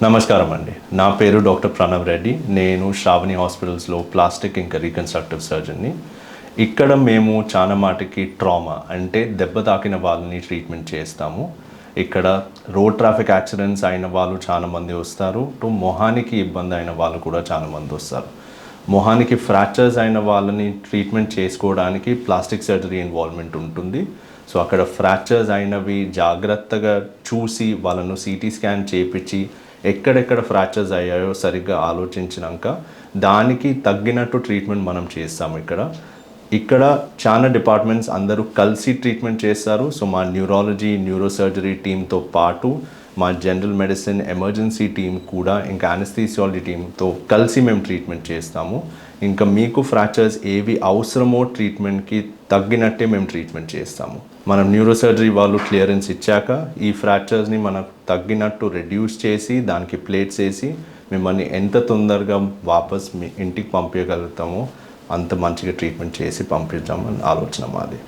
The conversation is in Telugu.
నమస్కారం అండి. నా పేరు డాక్టర్ ప్రణవ్ రెడ్డి. నేను శ్రావణి హాస్పిటల్స్లో ప్లాస్టిక్ ఇంకా రీకన్స్ట్రక్టివ్ సర్జన్ని. ఇక్కడ మేము చాలా మాటికి ట్రామా అంటే దెబ్బ తాకిన వాళ్ళని ట్రీట్మెంట్ చేస్తాము. ఇక్కడ రోడ్ ట్రాఫిక్ యాక్సిడెంట్స్ అయిన వాళ్ళు చాలామంది వస్తారు. మొహానికి ఇబ్బంది అయిన వాళ్ళు కూడా చాలామంది వస్తారు. మొహానికి ఫ్రాక్చర్స్ అయిన వాళ్ళని ట్రీట్మెంట్ చేసుకోవడానికి ప్లాస్టిక్ సర్జరీ ఇన్వాల్వ్మెంట్ ఉంటుంది. సో అక్కడ ఫ్రాక్చర్స్ అయినవి జాగ్రత్తగా చూసి వాళ్ళను సిటీ స్కాన్ చేయించి ఎక్కడెక్కడ ఫ్రాక్చర్స్ అయ్యాయో సరిగ్గా ఆలోచించినాక దానికి తగ్గినట్టు ట్రీట్మెంట్ మనం చేస్తాము. ఇక్కడ చాలా డిపార్ట్మెంట్స్ అందరూ కలిసి ట్రీట్మెంట్ చేస్తారు. సో మా న్యూరాలజీ న్యూరోసర్జరీ టీంతో పాటు మా జనరల్ మెడిసిన్ ఎమర్జెన్సీ టీం కూడా ఇంకా అనస్థీసియాలజీ టీంతో కలిసి మేము ట్రీట్మెంట్ చేస్తాము. ఇంకా మీకు ఫ్రాక్చర్స్ ఏవి అవసరమో ట్రీట్మెంట్కి తగ్గినట్టే మేము ట్రీట్మెంట్ చేస్తాము. మనం న్యూరోసర్జరీ వాళ్ళు క్లియరెన్స్ ఇచ్చాక ఈ ఫ్రాక్చర్స్ని మనకు తగ్గినట్టు రెడ్యూస్ చేసి దానికి ప్లేట్స్ వేసి మిమ్మల్ని ఎంత తొందరగా వాపస్ మీ ఇంటికి పంపించగలుగుతామో అంత మంచిగా ట్రీట్మెంట్ చేసి పంపించామని ఆలోచన మాది.